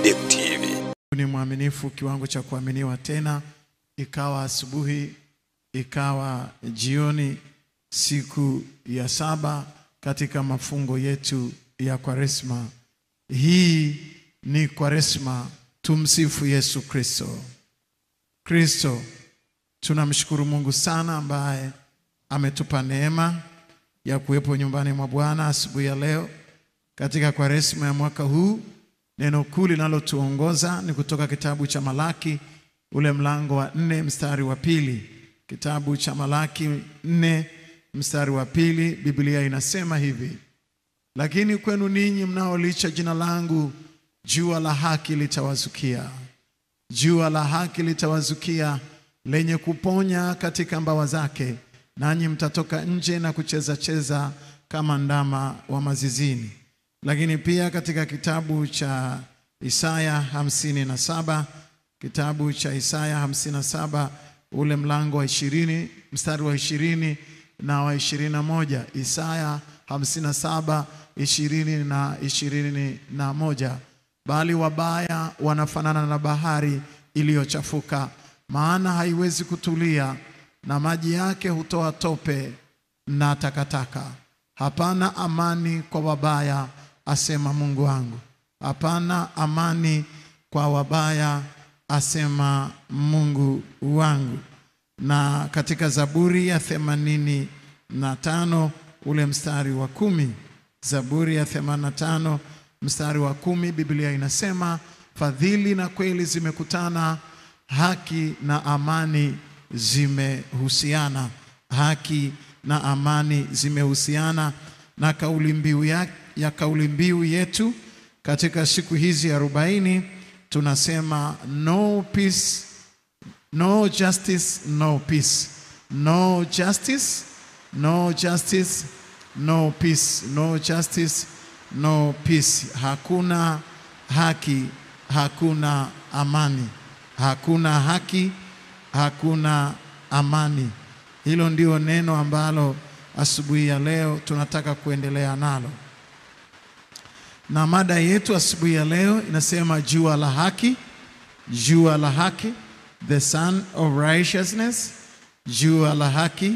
Deck TV. Ni mwaminifu kiwango cha kuaminiwa, tena ikawa asubuhi, ikawa jioni, siku ya 7 katika mafungo yetu ya Kwaresma. Hii ni Kwaresma. Tumsifu Yesu Kristo. Tunamshukuru Mungu sana ambaye ametupa neema ya kuwepo nyumbani mwa Bwana asubuhi ya leo katika Kwaresma ya mwaka huu. Neno kuu linalotuongoza ni kutoka kitabu cha Malaki ule mlango wa 4 mstari wa 2. Kitabu cha Malaki 4 mstari wa 2, Biblia inasema hivi: lakini kwenu ninyi mnaolicha jina langu, jua la haki litawazukia. Jua la haki litawazukia, lenye kuponya katika mbawa zake, nanyi mtatoka nje na kucheza kama ndama wa mazizini. Lakini pia katika kitabu cha Isaya 57, kitabu cha Isaya 57 ule mlango wa 20 mstari wa 20 na wa 21. Isaya 57 20 na 21. Bali wabaya wanafanana na bahari iliyochafuka, maana haiwezi kutulia, na maji yake hutoa tope na takataka. Hapana amani kwa wabaya, asema Mungu wangu. Hapana amani kwa wabaya, asema Mungu wangu. Na katika Zaburi ya 85 ule mstari wa 10, Zaburi ya 85 mstari wa 10, Biblia inasema fadhili na kweli zimekutana, haki na amani zimehusiana. Haki na amani zimehusiana. Na kauli mbiu yetu katika siku hizi 40 tunasema no peace, no justice, no peace. No justice, no justice, no peace. No justice, no peace. Hakuna haki, hakuna amani. Hakuna haki, hakuna amani. Hilo ndio neno ambalo asubuhi ya leo tunataka kuendelea nalo. Na mada yetu asubuhi ya leo inasema jua la haki. Jua la haki, the sun of righteousness. Jua la haki,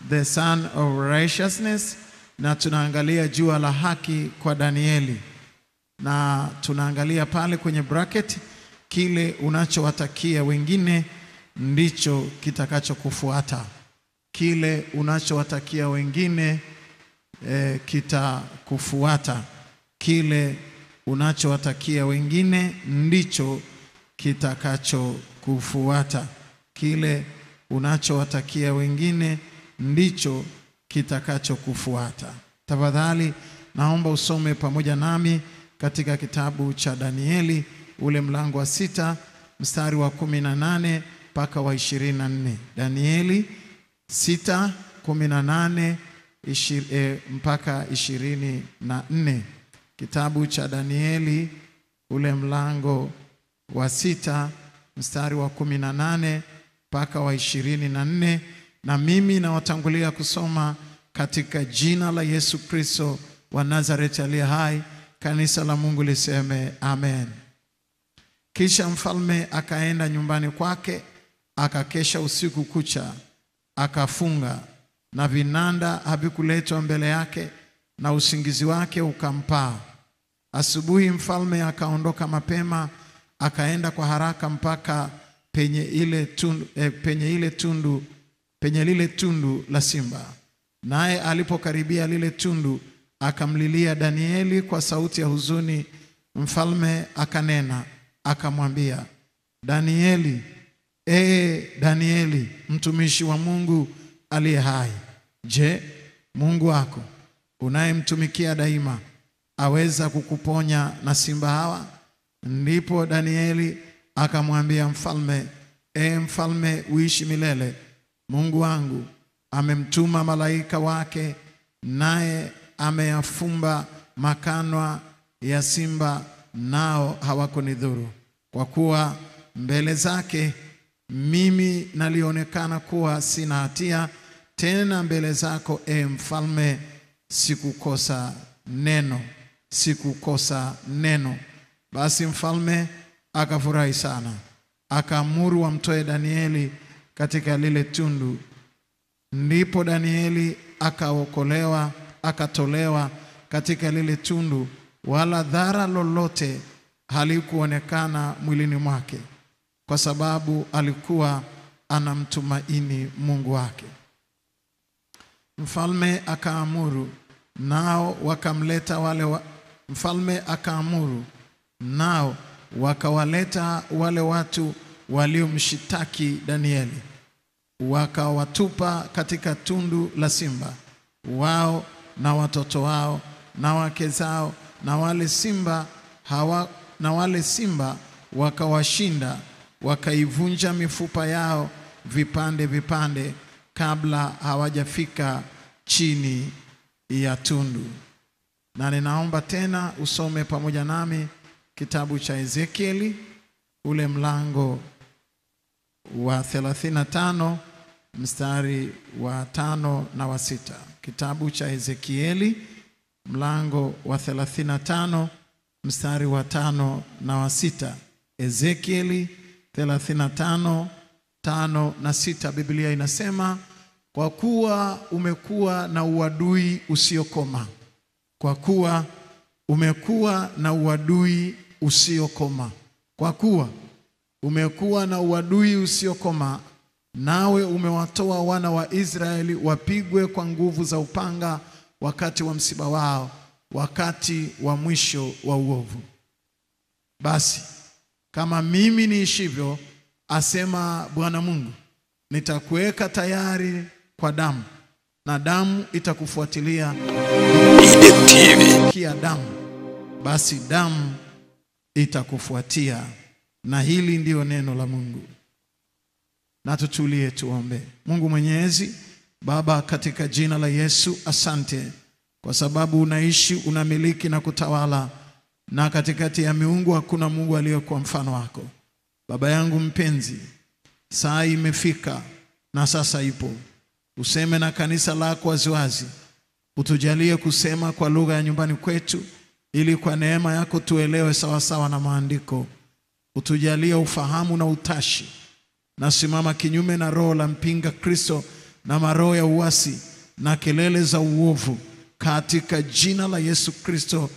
the sun of righteousness. Na tunaangalia jua la haki kwa Danieli. Na tunaangalia pale kwenye bracket, kile unachowatakia wengine ndicho kitakachokufuata. Kile unachowatakia wengine kitakufuata. Kile unachowatakia wengine ndicho kitakachokufuata. Kile unachowatakia wengine ndicho kitakachokufuata. Tafadhali naomba usome pamoja nami katika kitabu cha Danieli ule mlango wa 6 mstari wa 18 mpaka wa 24. Danieli 6:18 mpaka 24. Kitabu cha Danieli ule mlango wa 6 mstari wa 18 mpaka wa 24. Na mimi nawatangulia kusoma katika jina la Yesu Kristo wa Nazareti aliye hai. Kanisa la Mungu liseme amen. Kisha mfalme akaenda nyumbani kwake, akakesha usiku kucha, akafunga, na vinanda havikuletwa mbele yake, na usingizi wake ukampaa. Asubuhi mfalme akaondoka mapema, akaenda kwa haraka mpaka penye lile tundu la simba. Naye alipokaribia lile tundu, akamlilia Danieli kwa sauti ya huzuni. Mfalme akanena, akamwambia, Danieli, Danieli, mtumishi wa Mungu aliye hai, je, Mungu wako unayemtumikia daima aweza kukuponya na simba hawa? Ndipo Danieli akamwambia mfalme, mfalme, uishi milele. Mungu wangu amemtuma malaika wake, naye ameyafumba makanwa ya simba, nao hawakunidhuru. Kwa kuwa mbele zake mimi nalionekana kuwa sina hatia, tena mbele zako mfalme sikukosa neno. Basi mfalme akafurahi sana, akaamuru wamtoe Danieli katika lile tundu. Ndipo Danieli akatolewa katika lile tundu, wala dhara lolote halikuonekana mwilini mwake, kwa sababu alikuwa anamtumaini Mungu wake. Mfalme akaamuru, nao wakawaleta wale watu waliomshitaki Danieli, wakawatupa katika tundu la simba, wao na watoto wao na wake zao, na wale simba wakawashinda, wakaivunja mifupa yao vipande vipande kabla hawajafika chini ya tundu. Na ninaomba tena usome pamoja nami kitabu cha Ezekieli, ule mlango wa 35 mstari wa 5 na wa 6. Kitabu cha Ezekieli mlango wa 35 mstari wa 5 na wa 6. Ezekieli 35 5 na 6. Biblia inasema, kwa kuwa umekuwa na uadui usiokoma. Kwa kuwa umekuwa na uadui usiokoma. Kwa kuwa umekuwa na uadui usiokoma, nawe umewatoa wana wa Israeli wapigwe kwa nguvu za upanga wakati wa msiba wao, wakati wa mwisho wa uovu. Basi kama mimi niishivyo, asema Bwana Mungu, nitakuweka tayari kwa damu, na damu itakufuatilia. Kia damu, basi damu itakufuatia. Na hili ndio neno la Mungu. Na tutulie tuombe. Mungu Mwenyezi, Baba, katika jina la Yesu, asante kwa sababu unaishi, unamiliki na kutawala, na katikati ya miungu hakuna Mungu aliyekuwa mfano wako. Baba yangu mpenzi, saa imefika na sasa ipo. Useme na kanisa lako waziwazi. Utujalie kusema kwa lugha ya nyumbani kwetu, ili kwa neema yako tuelewe sawa sawa na maandiko. Utujalie ufahamu na utashi. Nasimama kinyume na roho la mpinga Kristo na maroho ya uasi na kelele za uovu, katika jina la Yesu Kristo.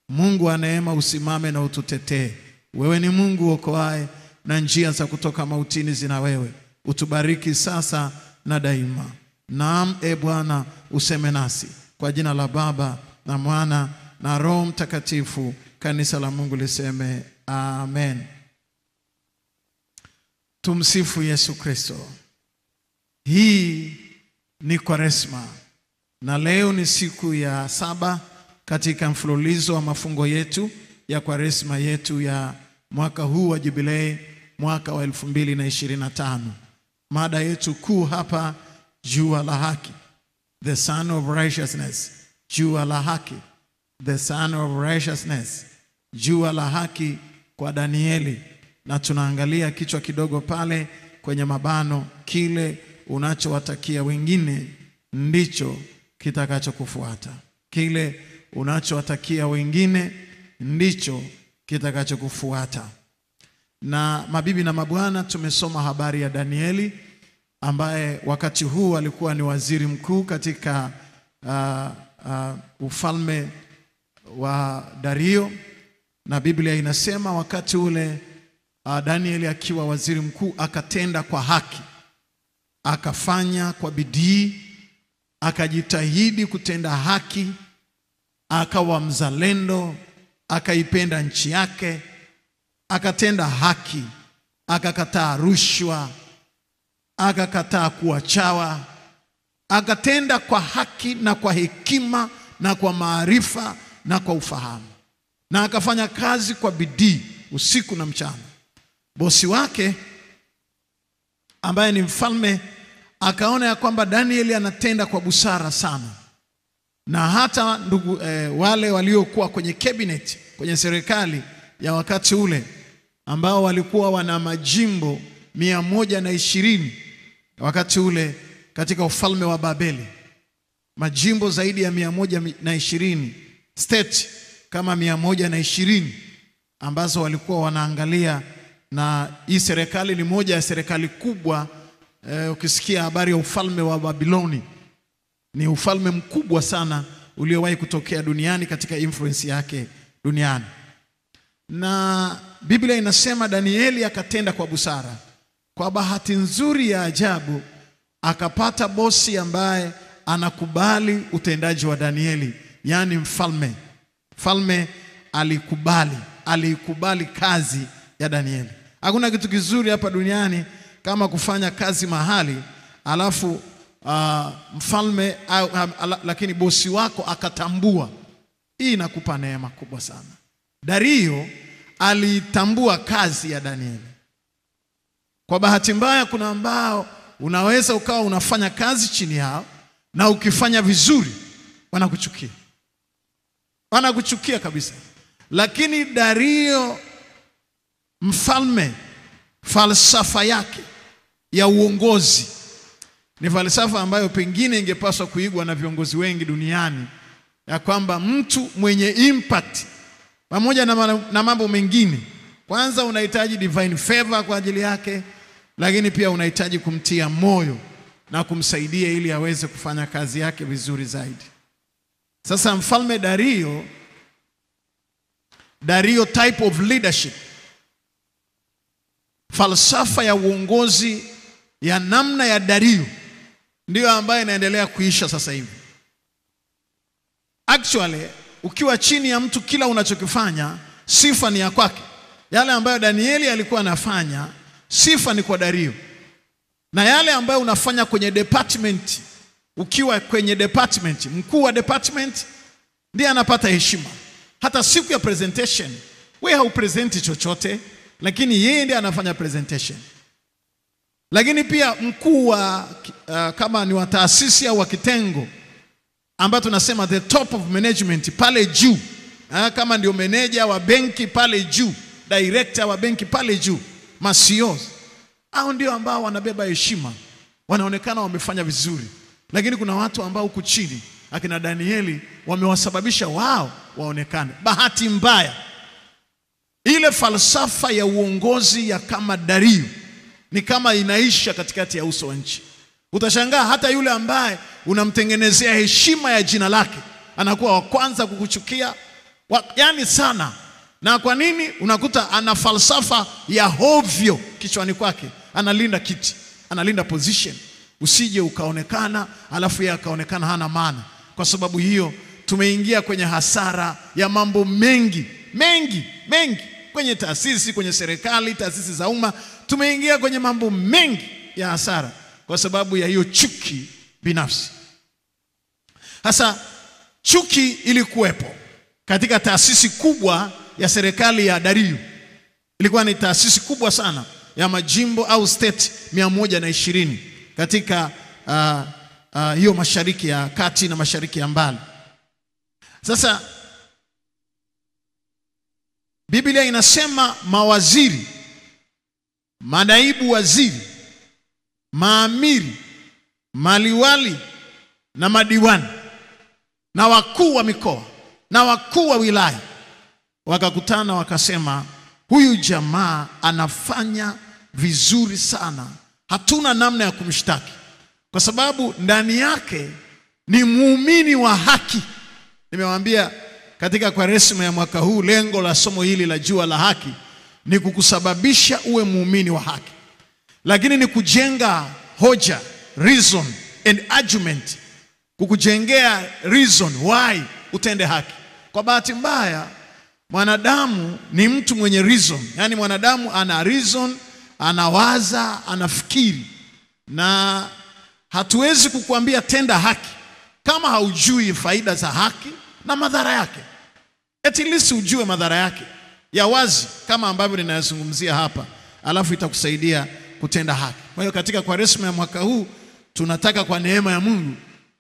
Mungu wa neema, usimame na ututetee. Wewe ni Mungu okoaye, na njia za kutoka mautini zina wewe. Utubariki sasa na daima. Naam, Bwana, useme nasi kwa jina la Baba na Mwana na Roho Mtakatifu. Kanisa la Mungu liseme amen. Tumsifu Yesu Kristo. Hii ni Kwaresma, na leo ni siku ya 7 katika mfululizo wa mafungo yetu ya Kwaresma yetu ya mwaka huu wa Jubilei, mwaka wa 2025. Mada yetu kuu hapa, jua la haki, the Son of Righteousness. Jua la haki, the Son of Righteousness. Jua la haki kwa Danieli. Na tunaangalia kichwa kidogo pale kwenye mabano, kile unachowatakia wengine ndicho kitakachokufuata. Kile unachowatakia wengine ndicho kitakachokufuata. Na mabibi na mabwana, tumesoma habari ya Danieli ambaye wakati huu alikuwa ni waziri mkuu katika ufalme wa Dario. Na Biblia inasema wakati ule Danieli akiwa waziri mkuu akatenda kwa haki, akafanya kwa bidii, akajitahidi kutenda haki, akawa mzalendo, akaipenda nchi yake, akatenda haki, akakataa rushwa, akakataa kuachawa, akatenda kwa haki na kwa hekima na kwa maarifa na kwa ufahamu, na akafanya kazi kwa bidii usiku na mchana. Bosi wake ambaye ni mfalme akaona ya kwamba Danieli anatenda kwa busara sana, na hata ndugu wale waliokuwa kwenye cabinet, kwenye serikali ya wakati ule, ambao walikuwa wana majimbo 120 wakati ule katika ufalme wa Babeli, majimbo zaidi ya 120, state kama 120 ambazo walikuwa wanaangalia, na hii serikali ni moja ya serikali kubwa. Ukisikia habari ya ufalme wa Babiloni, ni ufalme mkubwa sana uliowahi kutokea duniani katika influence yake duniani. Na Biblia inasema Danieli akatenda kwa busara. Kwa bahati nzuri ya ajabu, akapata bosi ambaye anakubali utendaji wa Danieli, yani mfalme. Mfalme alikubali kazi ya Danieli. Hakuna kitu kizuri hapa duniani kama kufanya kazi mahali alafu mfalme lakini bosi wako akatambua. Hii inakupa neema kubwa sana. Dario alitambua kazi ya Danieli. Kwa bahati mbaya, kuna ambao unaweza ukawa unafanya kazi chini yao, na ukifanya vizuri wanakuchukia kabisa. Lakini Dario mfalme, falsafa yake ya uongozi ni falsafa ambayo pengine ingepaswa kuigwa na viongozi wengi duniani, ya kwamba mtu mwenye impact pamoja na mambo mengine, kwanza unahitaji divine favor kwa ajili yake, lakini pia unahitaji kumtia moyo na kumsaidia ili aweze kufanya kazi yake vizuri zaidi. Sasa mfalme Dario type of leadership, falsafa ya uongozi ya namna ya Dario ndio ambayo inaendelea kuisha sasa hivi. Actually, ukiwa chini ya mtu, kila unachokifanya sifa ni ya kwake. Yale ambayo Danieli alikuwa anafanya, sifa ni kwa Dario. Na yale ambayo unafanya kwenye department, ukiwa kwenye department, mkuu wa department ndiye anapata heshima. Hata siku ya presentation, wewe haupresenti chochote, lakini yeye ndiye anafanya presentation. Lakini pia mkuu wa kama ni wa taasisi au wa kitengo, ambayo tunasema the top of management pale juu, kama ndio manager wa benki pale juu, director wa benki pale juu, ma-CEOs, hao ndio ambao wanabeba heshima, wanaonekana wamefanya vizuri. Lakini kuna watu ambao huku chini, akina Danieli, wamewasababisha wao waonekane. Bahati mbaya, ile falsafa ya uongozi ya kama Dario ni kama inaisha katikati ya uso wa nchi. Utashangaa hata yule ambaye unamtengenezea heshima ya jina lake anakuwa wa kwanza kukuchukia, yani sana. Na kwa nini? Unakuta ana falsafa ya hovyo kichwani kwake. Analinda kiti, analinda position, usije ukaonekana alafu yeye akaonekana hana maana. Kwa sababu hiyo tumeingia kwenye hasara ya mambo mengi kwenye taasisi, kwenye serikali, taasisi za umma. Tumeingia kwenye mambo mengi ya hasara kwa sababu ya hiyo chuki binafsi. Hasa chuki ilikuwepo katika taasisi kubwa ya serikali ya Dario. Ilikuwa ni taasisi kubwa sana ya majimbo au state 120 katika hiyo mashariki ya kati na mashariki ya mbali. Sasa Biblia inasema mawaziri, manaibu waziri, maamiri, maliwali na madiwani na wakuu wa mikoa na wakuu wa wilaya wakakutana wakasema, huyu jamaa anafanya vizuri sana, hatuna namna ya kumshtaki kwa sababu ndani yake ni muumini wa haki. Nimewaambia katika Kwaresma ya mwaka huu, lengo la somo hili la jua la haki ni kukusababisha uwe muumini wa haki, lakini ni kujenga hoja, reason and argument, kukujengea reason why utende haki. Kwa bahati mbaya, mwanadamu ni mtu mwenye reason, yani mwanadamu ana reason, anawaza, anafikiri, na hatuwezi kukuambia tenda haki kama haujui faida za haki na madhara yake. At least ujue madhara yake ya wazi kama ambavyo ninayazungumzia hapa, alafu itakusaidia kutenda haki. Kwa hiyo katika Kwaresma ya mwaka huu tunataka kwa neema ya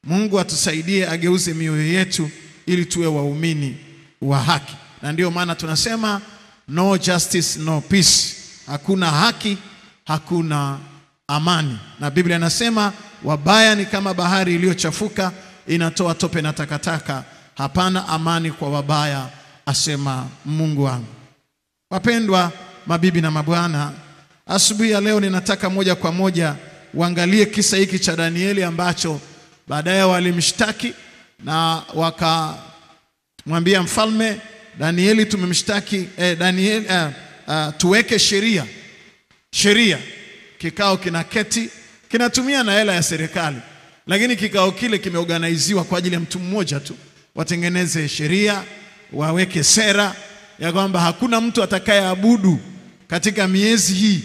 Mungu atusaidie ageuze mioyo yetu ili tuwe waumini wa haki. Na ndio maana tunasema no justice, no peace. Hakuna haki, hakuna amani. Na Biblia inasema wabaya ni kama bahari iliyochafuka, inatoa tope na takataka. Hapana amani kwa wabaya, asema Mungu wangu. Wapendwa mabibi na mabwana, asubuhi ya leo ninataka moja kwa moja uangalie kisa hiki cha Danieli ambacho baadaye walimshtaki na wakamwambia mfalme, Danieli tumemshtaki, tuweke sheria. Kikao kinaketi, kinatumia na hela ya serikali, lakini kikao kile kimeorganiziwa kwa ajili ya mtu mmoja tu. Watengeneze sheria, waweke sera ya kwamba hakuna mtu atakayeabudu katika miezi hii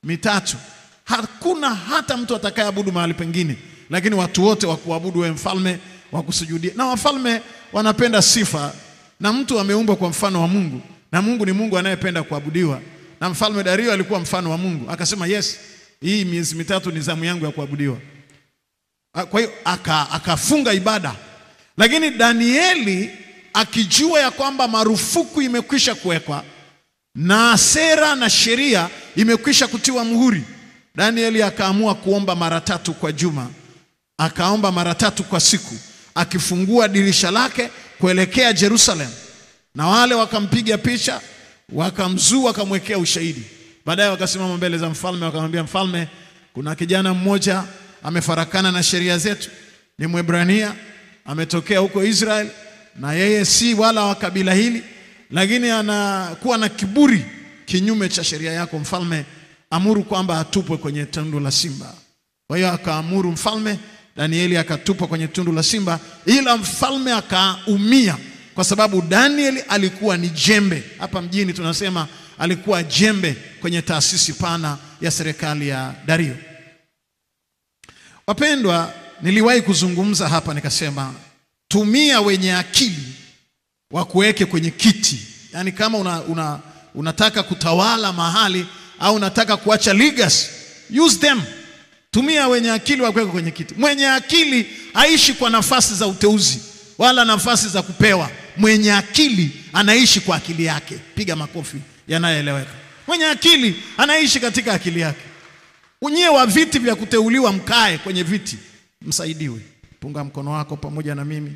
mitatu. Hakuna hata mtu atakayeabudu mahali pengine, lakini watu wote wakuabudu wewe mfalme, wakusujudia. Na wafalme wanapenda sifa, na mtu ameumbwa kwa mfano wa Mungu, na Mungu ni Mungu anayependa kuabudiwa. Na mfalme Dario alikuwa mfano wa Mungu, akasema yes, hii miezi mitatu ni zamu yangu ya kuabudiwa. Kwa hiyo akafunga ibada. Lakini Danieli akijua ya kwamba marufuku imekwisha kuwekwa na sera na sheria imekwisha kutiwa muhuri, Danieli akaamua kuomba mara 3 kwa juma. Akaomba mara 3 kwa siku, akifungua dirisha lake kuelekea Jerusalem. Na wale wakampiga picha, wakamzua, wakamwekea ushahidi. Baadaye wakasimama mbele za mfalme, wakamwambia mfalme, kuna kijana mmoja amefarakana na sheria zetu, ni Mwebrania, ametokea huko Israel, na yeye si wala wa kabila hili, lakini anakuwa na kiburi kinyume cha sheria yako mfalme, amuru kwamba atupwe kwenye tundu la simba. Kwa hiyo akaamuru mfalme, Danieli akatupwa kwenye tundu la simba, ila mfalme akaumia kwa sababu Danieli alikuwa ni jembe. Hapa mjini tunasema alikuwa jembe kwenye taasisi pana ya serikali ya Dario. Wapendwa, niliwahi kuzungumza hapa nikasema, tumia wenye akili wakuweke kwenye kiti. Yaani kama unataka kutawala mahali au unataka kuacha legacy, use them. Tumia wenye akili wakuweke kwenye kiti. Mwenye akili haishi kwa nafasi za uteuzi wala nafasi za kupewa. Mwenye akili anaishi kwa akili yake. Piga makofi yanayoeleweka. Mwenye akili anaishi katika akili yake. Unyie wa viti vya kuteuliwa mkae kwenye viti, msaidiwe. Punga mkono wako pamoja na mimi.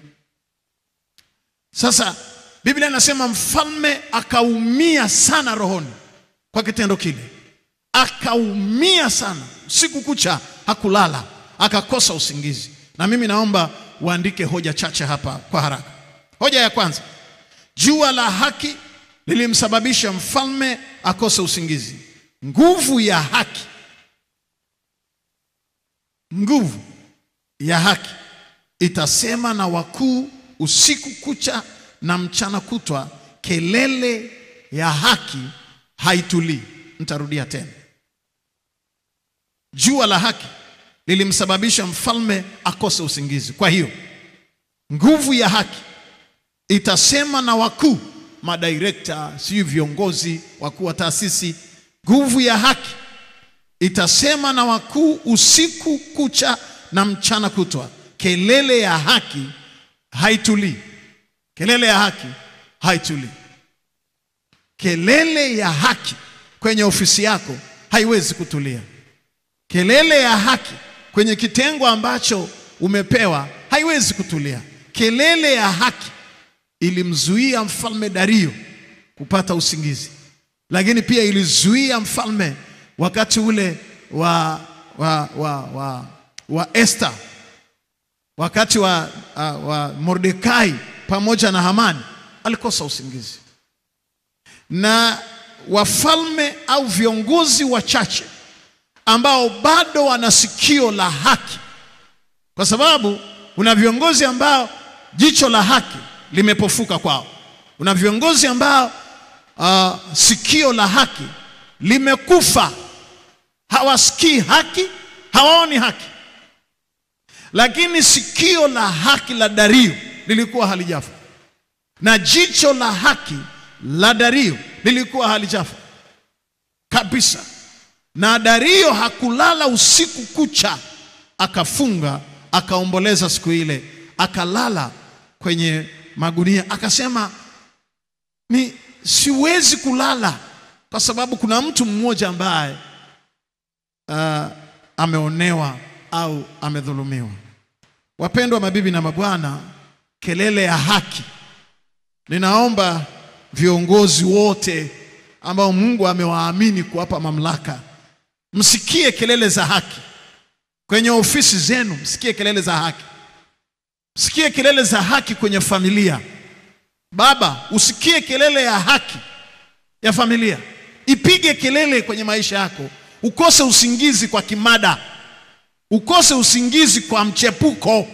Sasa Biblia inasema mfalme akaumia sana rohoni kwa kitendo kile. Akaumia sana, usiku kucha hakulala, akakosa usingizi. Na mimi naomba uandike hoja chache hapa kwa haraka. Hoja ya kwanza, jua la haki lilimsababisha mfalme akose usingizi. Nguvu ya haki, nguvu ya haki itasema na wakuu usiku kucha na mchana kutwa, kelele ya haki haitulii. Nitarudia tena. Jua la haki lilimsababisha mfalme akose usingizi. Kwa hiyo nguvu ya haki itasema na wakuu, madirekta, si viongozi, wakuu wa taasisi. Nguvu ya haki itasema na wakuu usiku kucha na mchana kutwa, kelele ya haki haitulii. Kelele ya haki haitulii. Kelele ya haki kwenye ofisi yako haiwezi kutulia. Kelele ya haki kwenye kitengo ambacho umepewa haiwezi kutulia. Kelele ya haki ilimzuia mfalme Dario kupata usingizi, lakini pia ilizuia mfalme wakati ule wa Esther, wakati wa Mordekai pamoja na Hamani, alikosa usingizi. Na wafalme au viongozi wachache ambao bado wana sikio la haki, kwa sababu una viongozi ambao jicho la haki limepofuka kwao. Una viongozi ambao sikio la haki limekufa, hawasikii haki, hawaoni haki. Lakini sikio la haki la Dario lilikuwa halijafa, na jicho la haki la Dario lilikuwa halijafa kabisa. Na Dario hakulala usiku kucha, akafunga, akaomboleza siku ile, akalala kwenye magunia. Akasema, siwezi kulala kwa sababu kuna mtu mmoja ambaye ameonewa au amedhulumiwa. Wapendwa mabibi na mabwana, kelele ya haki. Ninaomba viongozi wote ambao Mungu amewaamini kuwapa mamlaka, msikie kelele za haki. Kwenye ofisi zenu msikie kelele za haki. Msikie kelele za haki kwenye familia. Baba, usikie kelele ya haki ya familia. Ipige kelele kwenye maisha yako. Ukose usingizi kwa kimada. Ukose usingizi kwa mchepuko.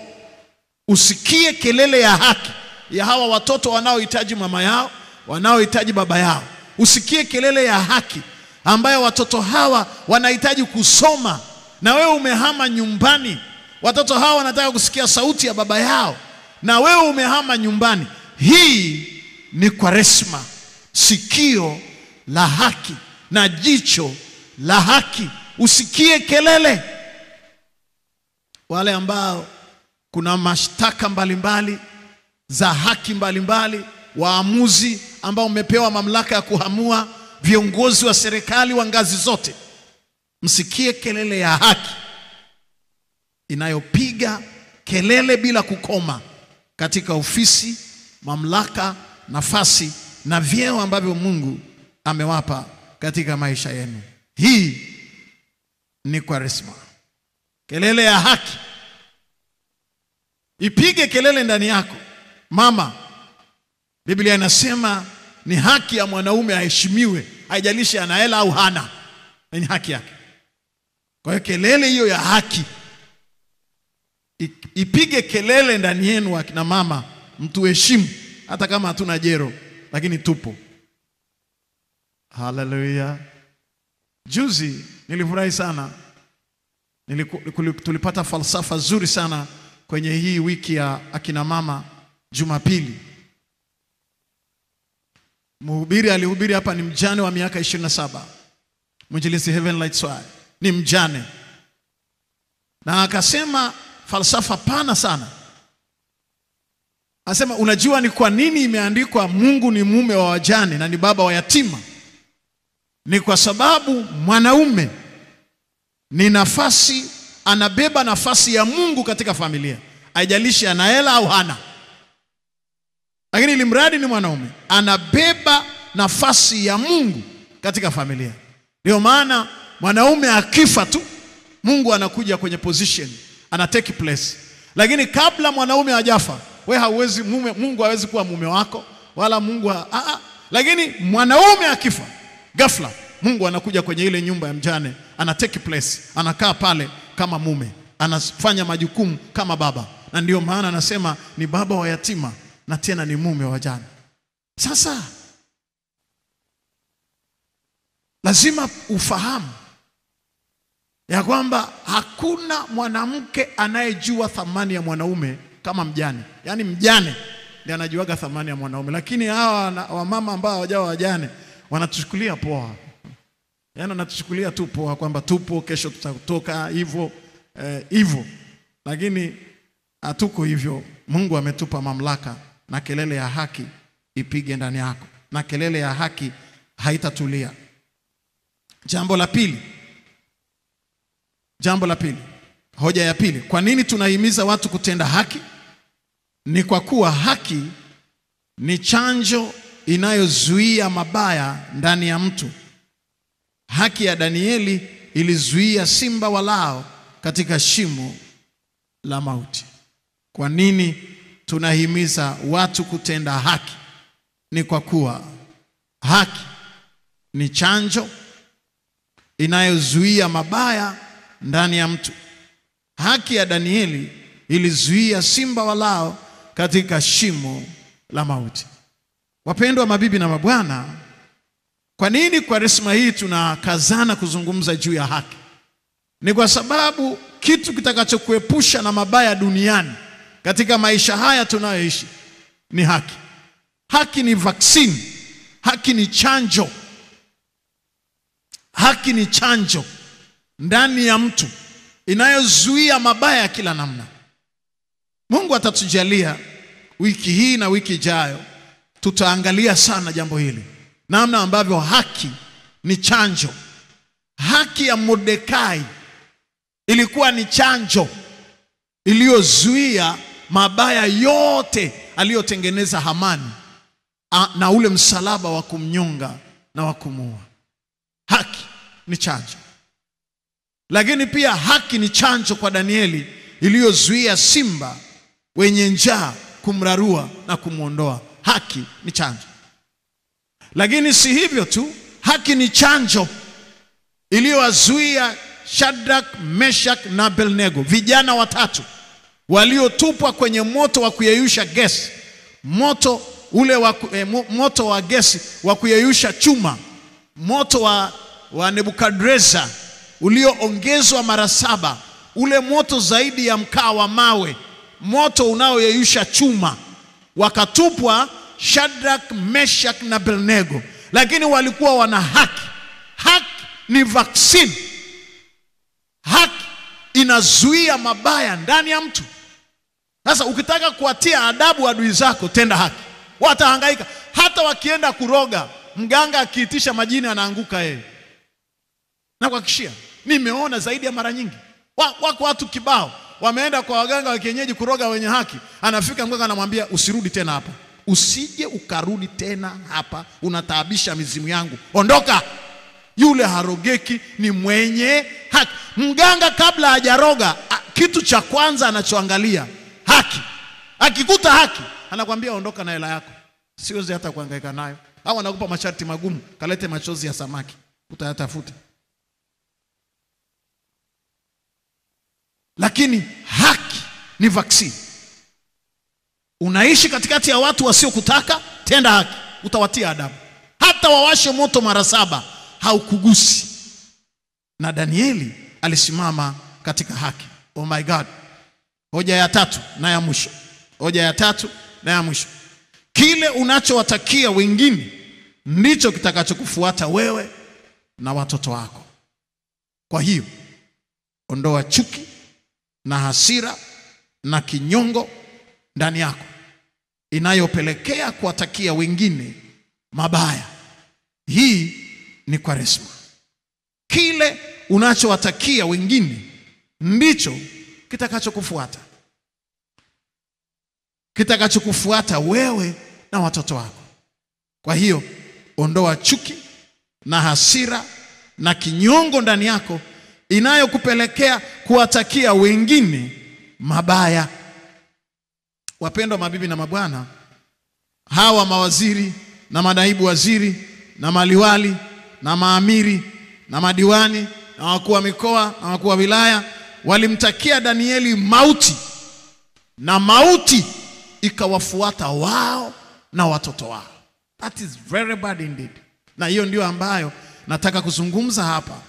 Usikie kelele ya haki ya hawa watoto wanaohitaji mama yao, wanaohitaji baba yao. Usikie kelele ya haki ambayo watoto hawa wanahitaji kusoma, na wewe umehama nyumbani. Watoto hawa wanataka kusikia sauti ya baba yao, na wewe umehama nyumbani. Hii ni Kwaresma, sikio la haki na jicho la haki. Usikie kelele. Wale ambao kuna mashtaka mbalimbali za haki mbalimbali, waamuzi ambao umepewa mamlaka ya kuhamua, viongozi wa serikali wa ngazi zote, msikie kelele ya haki inayopiga kelele bila kukoma katika ofisi, mamlaka, nafasi na vyeo ambavyo Mungu amewapa katika maisha yenu. Hii ni Kwaresma. Kelele ya haki ipige kelele ndani yako. Mama, Biblia inasema ni haki ya mwanaume aheshimiwe, haijalishi ana hela au hana. Ni haki yake. Kwa hiyo kelele hiyo ya haki ipige kelele ndani yenu akina mama, mtuheshimu hata kama hatuna jero, lakini tupo. Hallelujah. Juzi nilifurahi sana. Tulipata falsafa nzuri sana kwenye hii wiki ya akina mama Jumapili. Mhubiri alihubiri hapa ni mjane wa miaka 27. Mwinjilisti Heaven Light Swai ni mjane. Na akasema falsafa pana sana. Anasema unajua ni kwa nini imeandikwa Mungu ni mume wa wajane na ni baba wa yatima? Ni kwa sababu mwanaume ni nafasi, anabeba nafasi ya Mungu katika familia. Haijalishi ana hela au hana. Lakini ilimradi ni mwanaume, anabeba nafasi ya Mungu katika familia. Ndio maana mwanaume akifa tu, Mungu anakuja kwenye position, ana take place. Lakini kabla mwanaume hajafa, wewe hauwezi, Mungu hawezi kuwa mume wako, wala Mungu lakini mwanaume akifa, ghafla Mungu anakuja kwenye ile nyumba ya mjane, ana take place, anakaa pale kama mume, anafanya majukumu kama baba. Na ndio maana anasema ni baba wa yatima na tena ni mume wa wajane. Sasa lazima ufahamu ya kwamba hakuna mwanamke anayejua thamani ya mwanaume kama mjane. Yaani mjane ndiye anajuaga thamani ya mwanaume, lakini hawa wamama ambao hawajawa wajane wanatuchukulia poa. Yaani wanatuchukulia tu poa kwamba tupo, kesho tutatoka hivyo hivyo. Lakini hatuko hivyo. Mungu ametupa mamlaka, na kelele ya haki ipige ndani yako, na kelele ya haki haitatulia. Jambo la pili, hoja ya pili, kwa nini tunahimiza watu kutenda haki? Ni kwa kuwa haki ni chanjo inayozuia mabaya ndani ya mtu. Haki ya Danieli ilizuia simba walao katika shimo la mauti. Kwa nini tunahimiza watu kutenda haki? Ni kwa kuwa haki ni chanjo inayozuia mabaya ndani ya mtu. Haki ya Danieli ilizuia simba walao katika shimo la mauti. Wapendwa mabibi na mabwana, kwa nini Kwaresma hii tunakazana kuzungumza juu ya haki? Ni kwa sababu kitu kitakachokuepusha na mabaya duniani katika maisha haya tunayoishi ni haki. Haki ni vaccine. Haki ni chanjo. Haki ni chanjo ndani ya mtu inayozuia mabaya ya kila namna. Mungu atatujalia wiki hii na wiki ijayo tutaangalia sana jambo hili, namna ambavyo haki ni chanjo. Haki ya Mordekai ilikuwa ni chanjo iliyozuia mabaya yote aliyotengeneza Hamani na ule msalaba wa kumnyonga na wa kumuua. Haki ni chanjo. Lakini pia haki ni chanjo kwa Danieli iliyozuia simba wenye njaa kumrarua na kumuondoa. Haki ni chanjo. Lakini si hivyo tu, haki ni chanjo iliyowazuia Shadrach, Meshach na Abednego, vijana watatu waliotupwa kwenye moto wa kuyeyusha gesi. Moto ule moto wa gesi wa kuyeyusha chuma, moto wa Nebukadreza ulioongezwa mara 7, ule moto zaidi ya mkaa wa mawe, moto unaoyeyusha chuma. Wakatupwa Shadrach, Meshach na Abednego, lakini walikuwa wana haki. Haki ni vaccine. Haki inazuia mabaya ndani ya mtu. Sasa ukitaka kuwatia adabu adui zako, tenda haki. Watahangaika. Hata wakienda kuroga, mganga akiitisha majini anaanguka yeye. Na kuhakikishia, nimeona zaidi ya mara nyingi. Wako watu kibao wameenda kwa waganga wa kienyeji kuroga wenye haki. Anafika mganga anamwambia, usirudi tena hapa. Usije ukarudi tena hapa, unataabisha mizimu yangu. Ondoka. Yule harogeki, ni mwenye haki. Mganga kabla hajaroga, kitu cha kwanza anachoangalia haki. Akikuta haki, anakuambia ondoka na hela yako. Siwezi hata kuhangaika nayo. Au anakupa masharti magumu, kalete machozi ya samaki, utayatafuta. Lakini haki ni vaccine. Unaishi katikati ya watu wasiokutaka, tenda haki, utawatia adabu. Hata wawashe moto mara 7, haukugusi. Na Danieli alisimama katika haki. Oh my God. Hoja ya 3 na ya mwisho. Hoja ya 3 na ya mwisho. Kile unachowatakia wengine ndicho kitakachokufuata wewe na watoto wako. Kwa hiyo, ondoa chuki na hasira na kinyongo ndani yako inayopelekea kuwatakia wengine mabaya. Hii ni Kwaresma. Kile unachowatakia wengine ndicho kitakachokufuata. Kitakachokufuata wewe na watoto wako. Kwa hiyo, ondoa chuki na hasira na kinyongo ndani yako inayokupelekea kuwatakia wengine mabaya. Wapendwa mabibi na mabwana, hawa mawaziri na manaibu waziri na maliwali na maamiri na madiwani na wakuu wa mikoa na wakuu wa wilaya walimtakia Danieli mauti, na mauti ikawafuata wao na watoto wao. That is very bad indeed. Na hiyo ndio ambayo nataka kuzungumza hapa.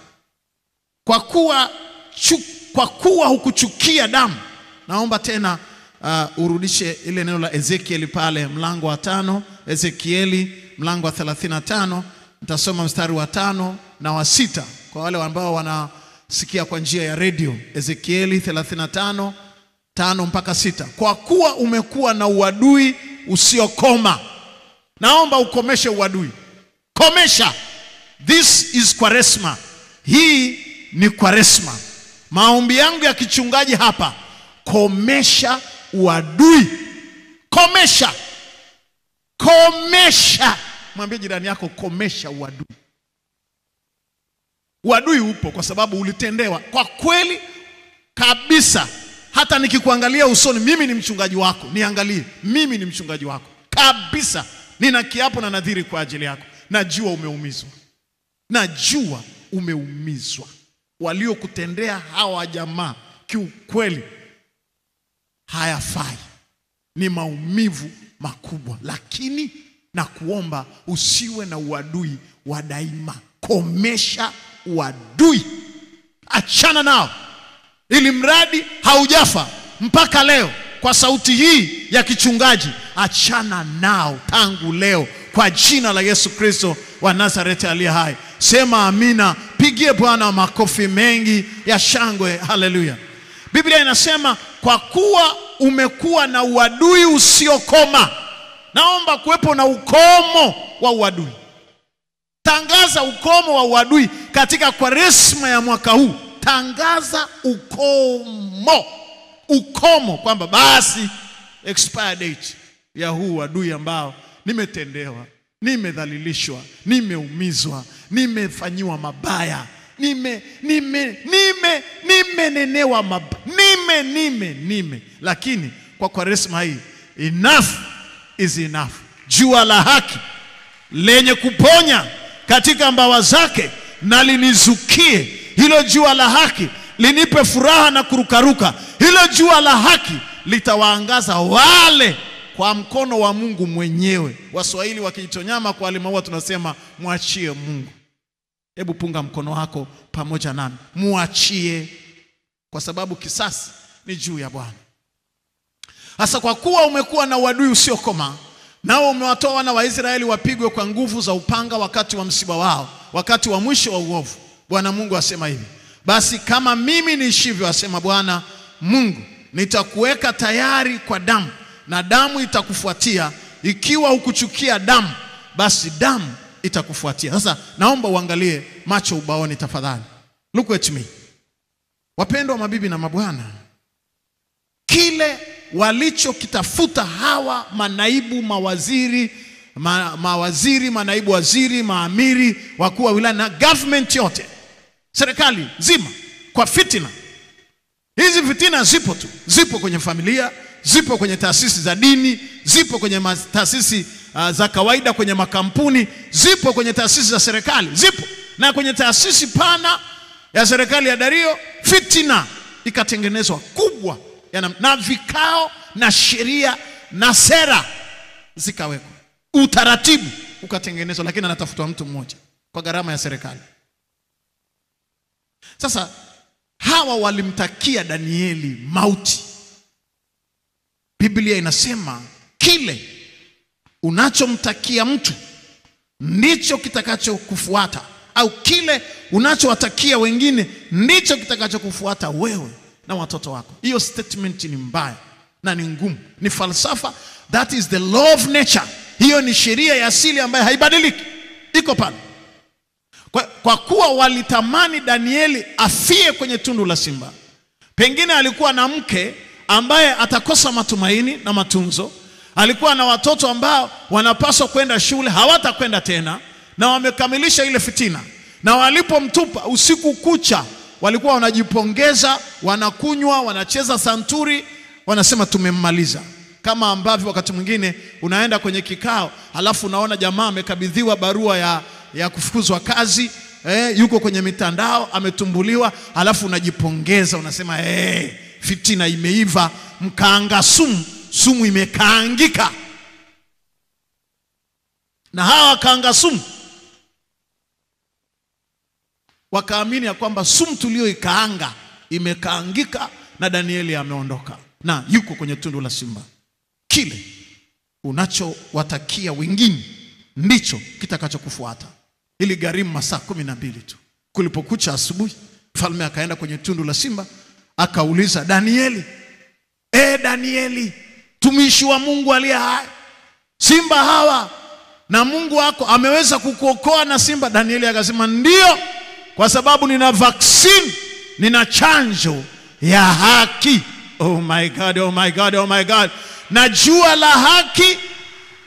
Kwa kuwa hukuchukia damu. Naomba tena urudishe ile neno la Ezekieli pale mlango wa 5, Ezekieli mlango wa 35. Nitasoma mstari wa 5 na wa 6 kwa wale ambao wanasikia kwa njia ya radio. Ezekieli 35 5 mpaka 6. Kwa kuwa umekuwa na uadui usiokoma. Naomba ukomeshe uadui. Komesha. This is Kwaresma. Hii ni Kwaresma. Maombi yangu ya kichungaji hapa, komesha uadui. Komesha. Komesha. Mwambie jirani yako, komesha uadui. Uadui upo kwa sababu ulitendewa. Kwa kweli kabisa, hata nikikuangalia usoni, mimi ni mchungaji wako. Niangalie, mimi ni mchungaji wako kabisa. Nina kiapo na nadhiri kwa ajili yako. Najua umeumizwa. Najua umeumizwa. Waliokutendea hawa jamaa kiukweli hayafai. Ni maumivu makubwa. Lakini na kuomba usiwe na uadui wa daima. Komesha uadui. Achana nao. Ili mradi haujafa mpaka leo kwa sauti hii ya kichungaji, achana nao tangu leo kwa jina la Yesu Kristo wa Nazareti aliye hai. Sema amina. Pigie Bwana makofi mengi ya shangwe. Haleluya. Biblia inasema kwa kuwa umekuwa na uadui usiokoma. Naomba kuwepo na ukomo wa uadui. Tangaza ukomo wa uadui katika Kwaresma ya mwaka huu. Tangaza ukomo. Ukomo kwamba basi expire date ya huu uadui ambao nimetendewa nimedhalilishwa, nimeumizwa, nimefanyiwa mabaya, nimenenewa mabaya, lakini kwa Kwaresma hii, enough is enough. Jua la haki lenye kuponya katika mbawa zake na linizukie. Hilo jua la haki linipe furaha na kurukaruka. Hilo jua la haki litawaangaza wale kwa mkono wa Mungu mwenyewe. Waswahili wakiitonyama kwa alimaua tunasema muachie Mungu. Hebu punga mkono wako pamoja nami, muachie, kwa sababu kisasi ni juu ya Bwana. Hasa kwa kuwa umekuwa na uadui usiokoma, nao umewatoa wana wa Israeli wapigwe kwa nguvu za upanga wakati wa msiba wao, wakati wa mwisho wa uovu. Bwana Mungu asema hivi: basi kama mimi niishivyo, asema Bwana Mungu, nitakuweka tayari kwa damu, na damu itakufuatia. Ikiwa hukuchukia damu, basi damu itakufuatia. Sasa naomba uangalie macho ubaoni tafadhali. Look at me. Wapendwa mabibi na mabwana, kile walichokitafuta hawa manaibu mawaziri, manaibu waziri, maamiri, wakuu wa wilaya na government yote, serikali nzima, kwa fitina. Hizi fitina zipo tu, zipo kwenye familia, zipo kwenye taasisi za dini, zipo kwenye taasisi za kawaida, kwenye makampuni, zipo kwenye taasisi za serikali, zipo na kwenye taasisi pana ya serikali ya Dario, fitina ikatengenezwa kubwa na vikao na sheria na sera zikawekwa, utaratibu ukatengenezwa, lakini anatafutwa mtu mmoja kwa gharama ya serikali. Sasa hawa walimtakia Danieli mauti. Biblia inasema kile unachomtakia mtu ndicho kitakachokufuata, au kile unachowatakia wengine ndicho kitakachokufuata wewe na watoto wako. Hiyo statement ni mbaya na ni ngumu, ni falsafa. That is the law of nature. Hiyo ni sheria ya asili ambayo haibadiliki, iko pale. Kwa kuwa walitamani Danieli afie kwenye tundu la simba, pengine alikuwa na mke ambaye atakosa matumaini na matunzo, alikuwa na watoto ambao wanapaswa kwenda shule, hawatakwenda tena, na wamekamilisha ile fitina, na walipomtupa usiku kucha walikuwa wanajipongeza, wanakunywa, wanacheza santuri, wanasema tumemmaliza. Kama ambavyo wakati mwingine unaenda kwenye kikao, halafu unaona jamaa amekabidhiwa barua ya kufukuzwa kazi, yuko kwenye mitandao ametumbuliwa, halafu unajipongeza, unasema fitina imeiva, mkaanga sumu imekaangika. Na hawa kaanga sumu wakaamini ya kwamba sumu tulioikaanga imekaangika na Danieli ameondoka na yuko kwenye tundu la simba. Kile unachowatakia wengine ndicho kitakachokufuata. Ili gharimu masaa 12 tu. Kulipokucha asubuhi, mfalme akaenda kwenye tundu la simba, akauliza Danieli, Danieli, tumishi wa Mungu aliye hai, simba hawa na Mungu wako ameweza kukuokoa na simba? Danieli akasema ndio, kwa sababu nina vaccine, nina chanjo ya haki. Oh my God, oh my God, oh my God. Na jua la haki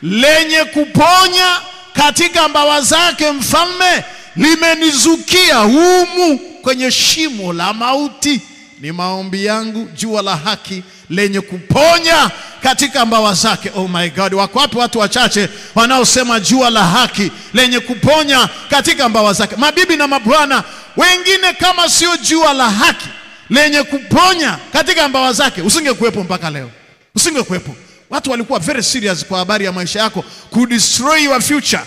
lenye kuponya katika mbawa zake mfalme limenizukia humu kwenye shimo la mauti. Ni maombi yangu, jua la haki lenye kuponya katika mbawa zake. Oh my God, wako wapi watu wachache wanaosema jua la haki lenye kuponya katika mbawa zake? Mabibi na mabwana, wengine kama sio jua la haki lenye kuponya katika mbawa zake, usingekuwepo mpaka leo, usingekuwepo. Watu walikuwa very serious kwa habari ya maisha yako, could destroy your future,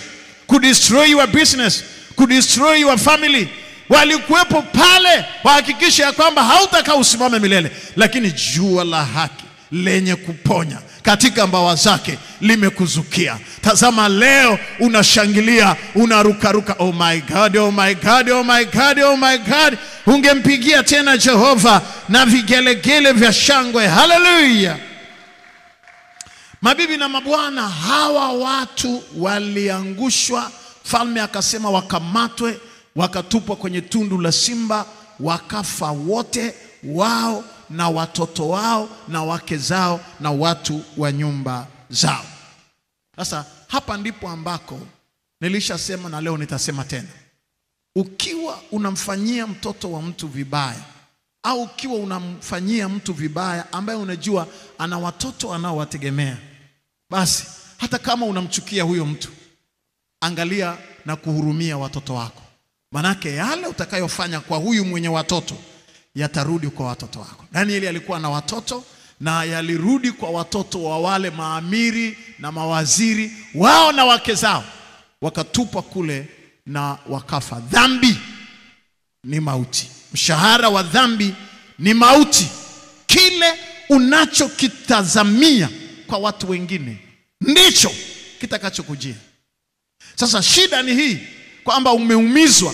could destroy your business, could destroy your family. Walikuwepo pale wahakikisha ya kwamba hautakaa usimame milele, lakini jua la haki lenye kuponya katika mbawa zake limekuzukia. Tazama leo unashangilia, unarukaruka. Oh my God, oh my God, oh my God, oh my God. Ungempigia tena Jehova na vigelegele vya shangwe. Hallelujah. Mabibi na mabwana, hawa watu waliangushwa. Falme akasema wakamatwe, wakatupwa kwenye tundu la simba, wakafa wote, wao na watoto wao na wake zao na watu wa nyumba zao. Sasa hapa ndipo ambako Nilishasema na leo nitasema tena. Ukiwa unamfanyia mtoto wa mtu vibaya, au ukiwa unamfanyia mtu vibaya ambaye unajua ana watoto anaowategemea, basi hata kama unamchukia huyo mtu, angalia na kuhurumia watoto wako. Manake yale utakayofanya kwa huyu mwenye watoto yatarudi kwa watoto wako. Danieli alikuwa na watoto na yalirudi kwa watoto wa wale maamiri na mawaziri wao na wake zao, wakatupa kule na wakafa. Dhambi ni mauti. Mshahara wa dhambi ni mauti. Kile unachokitazamia kwa watu wengine ndicho kitakachokujia. Sasa shida ni hii, kwamba umeumizwa,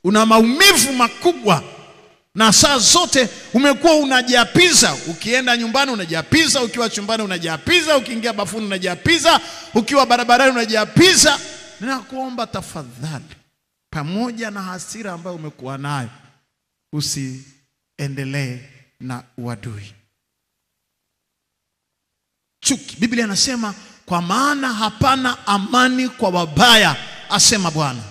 una maumivu makubwa, na saa zote umekuwa unajiapiza. Ukienda nyumbani unajiapiza, ukiwa chumbani unajiapiza, ukiingia bafuni unajiapiza, ukiwa barabarani unajiapiza. Ninakuomba tafadhali, pamoja na hasira ambayo umekuwa nayo, usiendelee na uadui. Chuki. Biblia inasema, kwa maana hapana amani kwa wabaya, asema Bwana.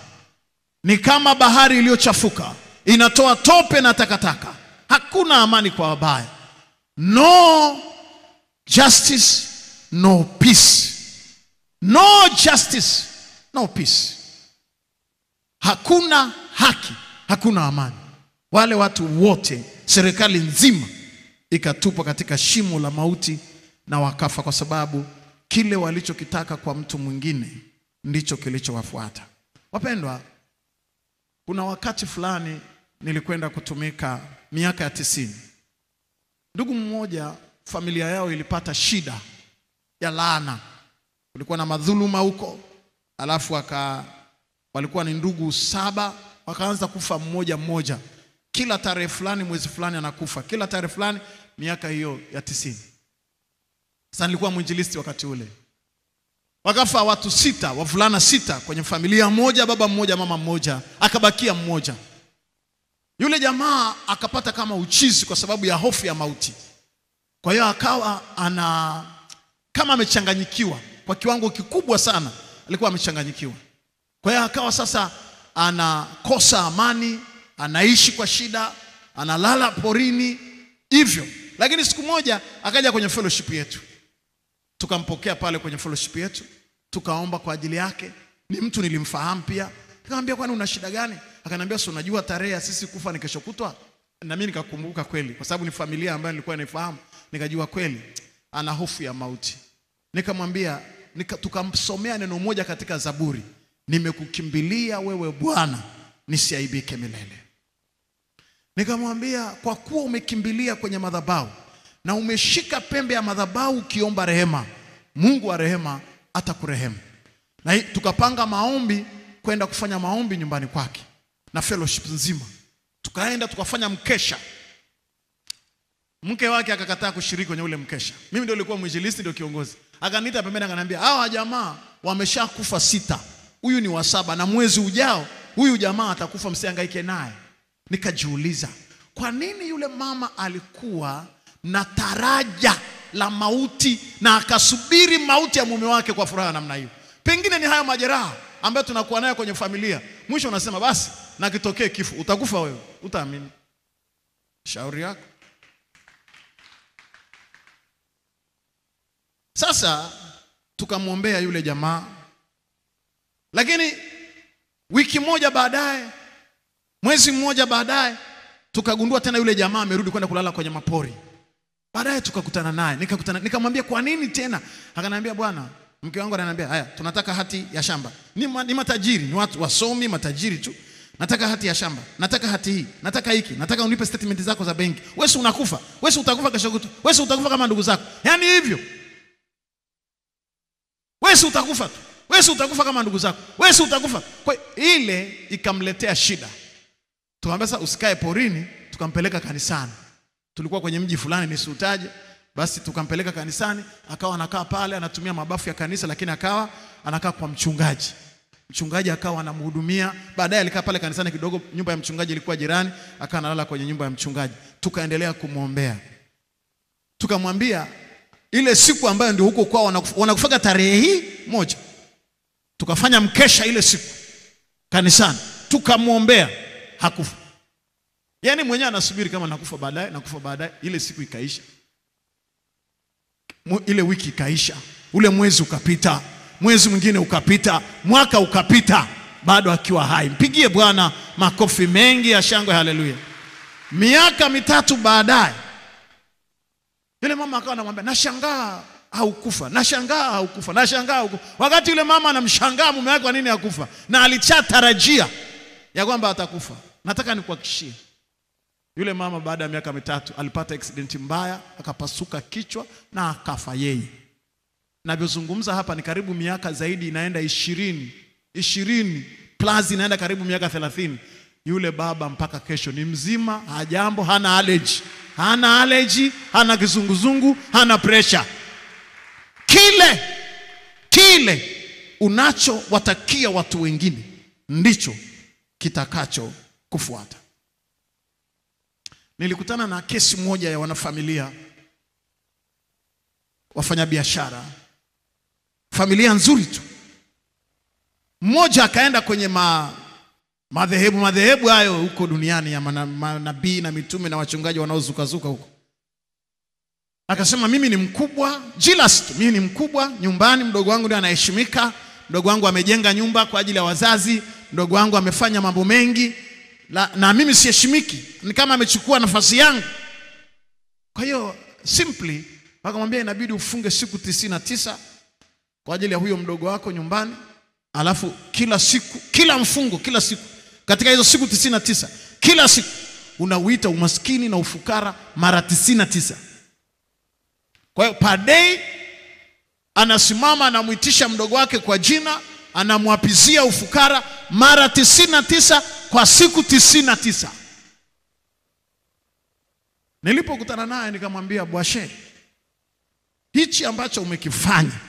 Ni kama bahari iliyochafuka, inatoa tope na takataka. Hakuna amani kwa wabaya. No justice, no peace. No justice, no peace. Hakuna haki, hakuna amani. Wale watu wote, serikali nzima ikatupwa katika shimo la mauti na wakafa, kwa sababu kile walichokitaka kwa mtu mwingine ndicho kilichowafuata. Wapendwa, kuna wakati fulani nilikwenda kutumika miaka ya 90. Ndugu mmoja, familia yao ilipata shida ya laana. Kulikuwa na madhuluma huko, alafu walikuwa ni ndugu 7, wakaanza kufa mmoja mmoja. Kila tarehe fulani mwezi fulani anakufa, kila tarehe fulani, miaka hiyo ya 90. Sasa nilikuwa mwinjilisti wakati ule. Wakafa watu 6, wavulana 6 kwenye familia moja, baba mmoja, mama mmoja, akabakia mmoja. Yule jamaa akapata kama uchizi kwa sababu ya hofu ya mauti. Kwa hiyo akawa kama amechanganyikiwa kwa kiwango kikubwa sana, alikuwa amechanganyikiwa. Kwa hiyo akawa sasa anakosa amani, anaishi kwa shida, analala porini hivyo. Lakini siku moja akaja kwenye fellowship yetu. Tukampokea pale kwenye fellowship yetu, tukaomba kwa ajili yake. Ni mtu nilimfahamu pia. Nikamwambia, kwani una shida gani? Akaniambia, si unajua tarehe ya sisi kufa ni kesho kutwa? Na mimi nikakumbuka kweli, kwa sababu ni familia ambayo nilikuwa naifahamu. Nikajua kweli ana hofu ya mauti. Nikamwambia, tukamsomea neno moja katika Zaburi, nimekukimbilia wewe Bwana, nisiaibike milele. Nikamwambia, kwa kuwa umekimbilia kwenye madhabahu na umeshika pembe ya madhabahu ukiomba rehema, Mungu wa rehema atakurehemu. Na tukapanga maombi, kwenda kufanya maombi nyumbani kwake na fellowship nzima. Tukaenda tukafanya mkesha. Mke wake akakataa kushiriki kwenye ule mkesha. Mimi ndio nilikuwa mwinjilisti, ndio kiongozi. Akaniita pembeni akaniambia, hawa jamaa wameshakufa 6. Huyu ni wa 7 na mwezi ujao huyu jamaa atakufa, msihangaike naye. Nikajiuliza, kwa nini yule mama alikuwa na taraja la mauti na akasubiri mauti ya mume wake kwa furaha namna hiyo? Pengine ni haya majeraha ambayo tunakuwa nayo kwenye familia. Mwisho unasema basi na kitokee kifo, utakufa wewe, utaamini? Shauri yako. Sasa tukamwombea yule jamaa. Lakini wiki moja baadaye, mwezi mmoja baadaye, tukagundua tena yule jamaa amerudi kwenda kulala kwenye mapori. Baadaye tukakutana naye, nikamwambia, kwa nini tena? Akaniambia, bwana, mke wangu ananiambia, haya, tunataka hati ya shamba. Ni matajiri, ni watu wasomi, matajiri tu. Nataka hati ya shamba, nataka hati hii, nataka hiki, nataka unipe statement zako za benki. Wewe unakufa, wewe utakufa kesho kutwa, wewe utakufa kama ndugu zako. Yaani hivyo. Wewe utakufa tu. Wewe utakufa kama ndugu zako. Wewe utakufa. Kwa ile ikamletea shida. Tukamwambia sasa usikae porini, tukampeleka kanisani. Tulikuwa kwenye mji fulani nisiutaje. Basi tukampeleka kanisani, akawa anakaa pale, anatumia mabafu ya kanisa, lakini akawa anakaa kwa mchungaji. Mchungaji akawa anamhudumia. Baadaye alikaa pale kanisani kidogo, nyumba ya mchungaji ilikuwa jirani, akawa analala kwenye nyumba ya mchungaji. Tukaendelea kumwombea. Tukamwambia ile siku ambayo ndio huko kwao wanakufaga tarehe hii moja, Tukafanya mkesha ile siku kanisani, tukamwombea, hakufa. Yaani mwenyewe anasubiri kama nakufa baadaye, ile siku ikaisha. Ile wiki ikaisha, ule mwezi ukapita, mwezi mwingine ukapita, mwaka ukapita, bado akiwa hai. Mpigie Bwana makofi mengi ya shangwe, haleluya. Miaka 3 baadaye, yule mama akawa anamwambia, nashangaa haukufa, nashangaa haukufa, nashangaa haukufa. Wakati yule mama anamshangaa mume wake kwa nini hakufa, na alichatarajia ya kwamba atakufa. Nataka nikuhakikishie, yule mama baada ya miaka 3 alipata accident mbaya, akapasuka kichwa na akafa yeye. Navyozungumza hapa ni karibu miaka zaidi inaenda 20 plus, inaenda karibu miaka 30. Yule baba mpaka kesho ni mzima, hajambo, hana allergy, hana kizunguzungu, hana pressure. Kile unachowatakia watu wengine ndicho kitakacho kufuata. Nilikutana na kesi moja ya wanafamilia, wafanyabiashara, familia nzuri tu. Mmoja akaenda kwenye madhehebu hayo huko duniani ya manabii na mitume na wachungaji wanaozukazuka huko. Akasema, mimi ni mkubwa, mimi ni mkubwa nyumbani, mdogo wangu ndiye anaheshimika, mdogo wangu amejenga nyumba kwa ajili ya wazazi, mdogo wangu amefanya mambo mengi, na mimi siheshimiki, ni kama amechukua nafasi yangu. Kwa hiyo simply akamwambia, inabidi ufunge siku 99 kwa ajili ya huyo mdogo wako nyumbani, alafu kila siku katika hizo siku 99, kila siku unauita umaskini na ufukara mara 99. Kwa hiyo per day anasimama, anamuitisha mdogo wake kwa jina, anamwapizia ufukara mara 99 kwa siku 99. Nilipokutana naye nikamwambia, Bwashe, hichi ambacho umekifanya,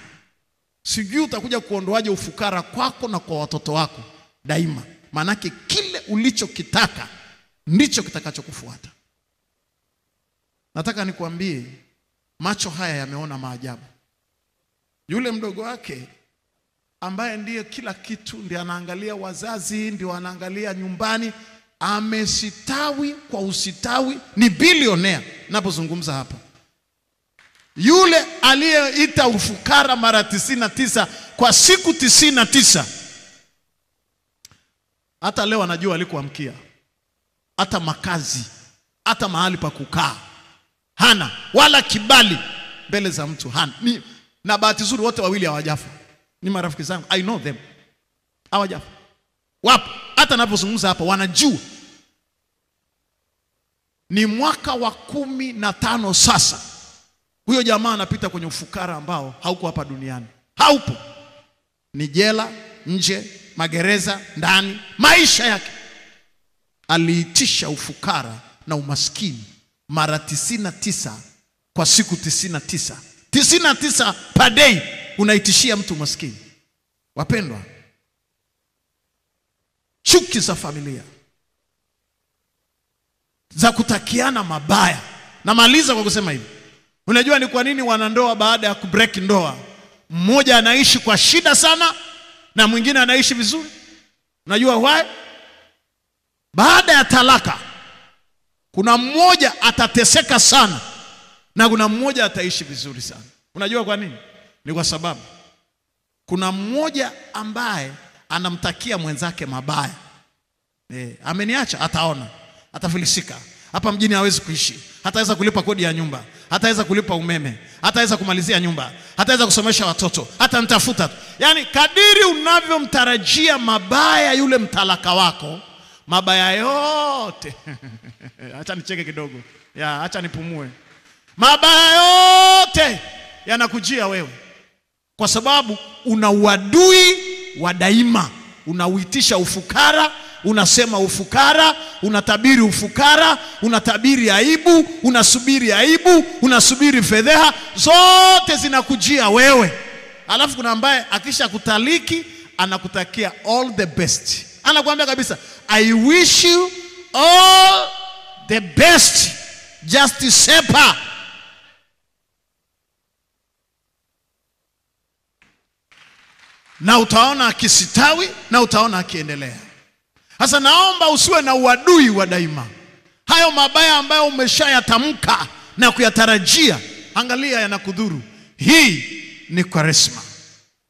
sijui utakuja kuondoaje ufukara kwako na kwa watoto wako daima. Manake kile ulichokitaka ndicho kitakachokufuata. Nataka nikuambie, macho haya yameona maajabu. Yule mdogo wake ambaye ndiye kila kitu, ndiye anaangalia wazazi, ndiye anaangalia nyumbani, amesitawi kwa usitawi, ni bilionea napozungumza hapa. Yule aliyeita ufukara mara 99 kwa siku 99, hata leo anajua alikoamkia, hata makazi, hata mahali pa kukaa hana, wala kibali mbele za mtu hana. Na bahati nzuri wote wawili hawajafa, ni marafiki zangu, I know them, hawajafa, wapo. Hata ninapozungumza hapa wanajua. Ni mwaka wa 15 sasa huyo jamaa anapita kwenye ufukara ambao hauko hapa duniani, haupo. Ni jela, nje, magereza, ndani, maisha yake. Aliitisha ufukara na umaskini mara 99 kwa siku 99. 99 per day unaitishia mtu maskini. Wapendwa, chuki za familia, za kutakiana mabaya. Namaliza kwa kusema hivi, unajua ni kwa nini wanandoa baada ya kubreak ndoa, mmoja anaishi kwa shida sana na mwingine anaishi vizuri? Unajua why? Baada ya talaka, kuna mmoja atateseka sana na kuna mmoja ataishi vizuri sana. Unajua kwa nini? Ni kwa sababu kuna mmoja ambaye anamtakia mwenzake mabaya. Ameniacha, ataona, atafilisika. Hapa mjini hawezi kuishi, hataweza kulipa kodi ya nyumba, hataweza kulipa umeme, hataweza kumalizia nyumba, hataweza kusomesha watoto, hata nitafuta tu. Yaani kadiri unavyomtarajia mabaya yule mtalaka wako, mabaya yote acha nicheke kidogo, acha nipumue. Mabaya yote yanakujia wewe, kwa sababu una uadui wa daima. Unauitisha ufukara, unasema ufukara, unatabiri ufukara, unatabiri aibu, unasubiri aibu, unasubiri fedheha, zote zinakujia wewe. Alafu kuna ambaye akisha kutaliki anakutakia all the best. Anakuambia kabisa, I wish you all the best, Justice Sepa. na utaona akisitawi na utaona akiendelea. Sasa naomba usiwe na uadui wa daima. Hayo mabaya ambayo umeshayatamka na kuyatarajia, angalia yanakudhuru. Hii ni Kwaresma.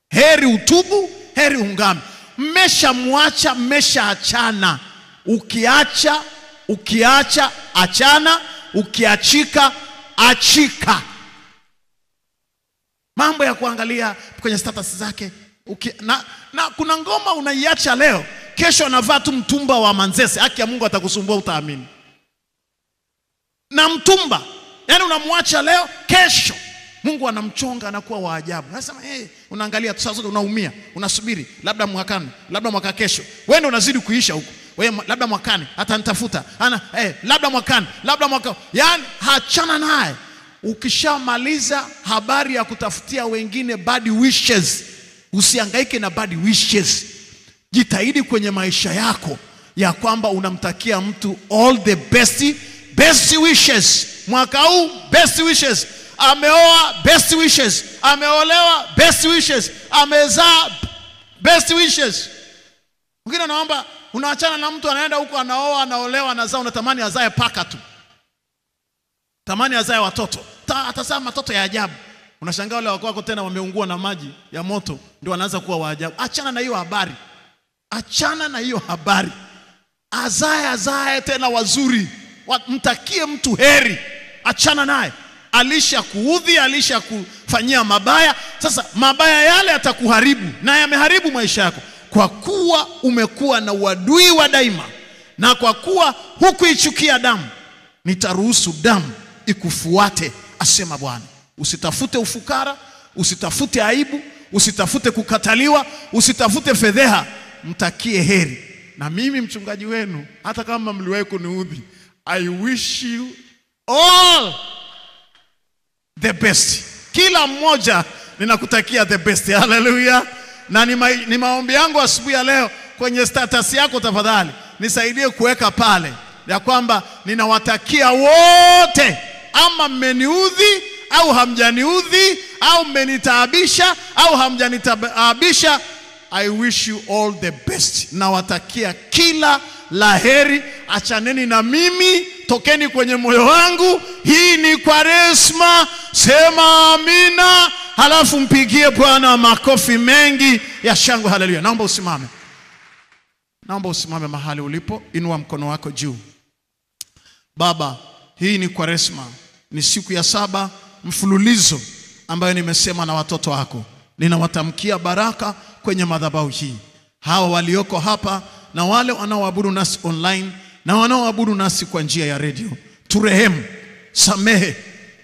Heri utubu, heri ungame. Mmeshamwacha, mmeshaachana. Ukiacha achana, ukiachika achika. Mambo ya kuangalia kwenye status zake. Na kuna ngoma unaiacha leo, kesho anavaa tu mtumba wa Manzese. Haki ya Mungu atakusumbua, utaamini. Na mtumba, yani unamwacha leo, kesho Mungu anamchonga, anakuwa wa ajabu. Unasema unaangalia tu sasa, unaumia, unasubiri labda mwakani, labda mwaka kesho. Wewe ndio unazidi kuisha huko. Wewe labda mwakani atanitafuta. Labda mwakani, labda mwaka. Yani haachana naye. Ukishamaliza habari ya kutafutia wengine bad wishes, usihangaike na bad wishes. Jitahidi kwenye maisha yako ya kwamba unamtakia mtu all the best wishes. Mwaka huu best wishes. Ameoa, best wishes. Ameolewa, best wishes. Amezaa, best wishes. Mwingine anaomba, unaachana na mtu anaenda huko, anaoa, anaolewa, anazaa, unatamani azae paka tu. Tamani azae watoto. Atazaa watoto ya ajabu. Unashangaa wale wako tena wameungua na maji ya moto ndio wanaanza kuwa wa ajabu. Achana na hiyo habari. Achana na hiyo habari. Azae tena wazuri. Mtakie mtu heri. Achana naye. Alishakuudhi, alishakufanyia mabaya. Sasa mabaya yale atakuharibu, na yameharibu maisha yako. Kwa kuwa umekuwa na uadui wa daima, na kwa kuwa hukuichukia damu, nitaruhusu damu ikufuate, asema Bwana. Usitafute ufukara, usitafute aibu, usitafute kukataliwa, usitafute fedheha. Mtakie heri. Na mimi mchungaji wenu, hata kama mliwahi kuniudhi, I wish you all the best. Kila mmoja ninakutakia the best. Hallelujah. Na ni maombi yangu asubuhi ya leo, kwenye status yako tafadhali nisaidie kuweka pale ya kwamba ninawatakia wote, ama mmeniudhi au hamjaniudhi, au mmenitaabisha au hamjanitaabisha, I wish you all the best. Nawatakia kila laheri. Achaneni na mimi, tokeni kwenye moyo wangu. Hii ni Kwaresma. Sema amina, halafu mpigie Bwana makofi mengi ya shangwe. Haleluya. Naomba usimame. Naomba usimame mahali ulipo, inua mkono wako juu. Baba, hii ni Kwaresma. Ni siku ya 7 mfululizo ambayo nimesema na watoto wako. Ninawatamkia baraka kwenye madhabahu hii. Hawa walioko hapa na wale wanaoabudu nasi online na wanaoabudu nasi kwa njia ya radio. Turehemu, samehe.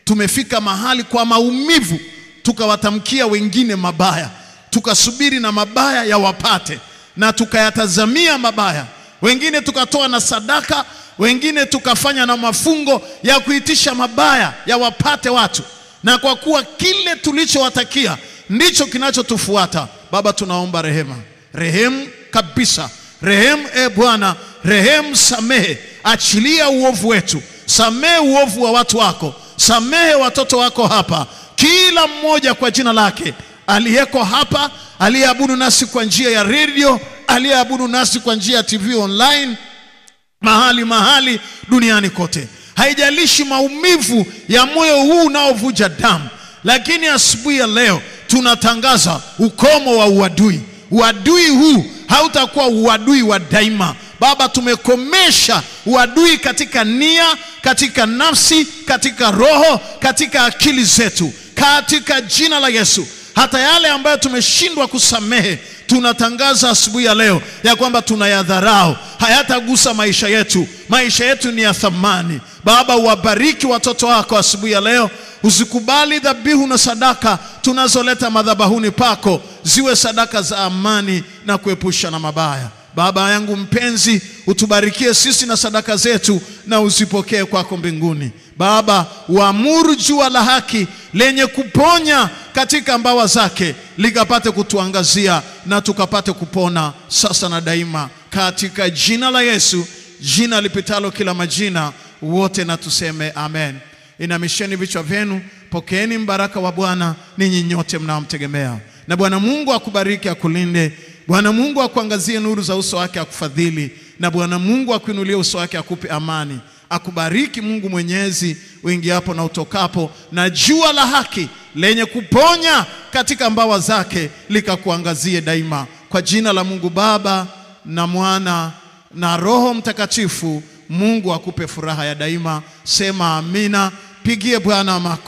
Tumefika mahali kwa maumivu tukawatamkia wengine mabaya. Tukasubiri na mabaya yawapate, na tukayatazamia mabaya. Wengine tukatoa na sadaka, wengine tukafanya na mafungo ya kuitisha mabaya yawapate watu. Na kwa kuwa kile tulichowatakia ndicho kinachotufuata, Baba tunaomba rehema. Rehemu kabisa. Rehemu Bwana, rehemu, samehe. Achilia uovu wetu. Samehe uovu wa watu wako. Samehe watoto wako hapa, kila mmoja kwa jina lake. Aliyeko hapa, aliyeabudu nasi kwa njia ya radio, aliyeabudu nasi kwa njia ya TV online, mahali duniani kote. Haijalishi maumivu ya moyo huu unaovuja damu, lakini asubuhi ya leo tunatangaza ukomo wa uadui. Uadui huu hautakuwa uadui wa daima. Baba, tumekomesha uadui katika nia, katika nafsi, katika roho, katika akili zetu, katika jina la Yesu. Hata yale ambayo tumeshindwa kusamehe, tunatangaza asubuhi ya leo ya kwamba tunayadharau. Hayatagusa maisha yetu. Maisha yetu ni ya thamani. Baba, uwabariki watoto wako asubuhi ya leo. Usikubali dhabihu na sadaka tunazoleta madhabahuni pako ziwe sadaka za amani na kuepusha na mabaya. Baba yangu mpenzi, utubarikie sisi na sadaka zetu, na uzipokee kwako mbinguni. Baba, uamuru jua la haki lenye kuponya katika mbawa zake likapate kutuangazia, na tukapate kupona sasa na daima, katika jina la Yesu, jina lipitalo kila majina, wote na tuseme amen. Inamisheni vichwa vyenu, pokeeni mbaraka wa Bwana ninyi nyote mnaomtegemea. Na Bwana Mungu akubariki, akulinde. Bwana Mungu akuangazie nuru za uso wake, akufadhili. Na Bwana Mungu akuinulie uso wake, akupe amani. Akubariki Mungu Mwenyezi uingiapo na utokapo, na jua la haki lenye kuponya katika mbawa zake likakuangazie daima. Kwa jina la Mungu Baba na Mwana na Roho Mtakatifu, Mungu akupe furaha ya daima. Sema amina. Pigie Bwana makofi.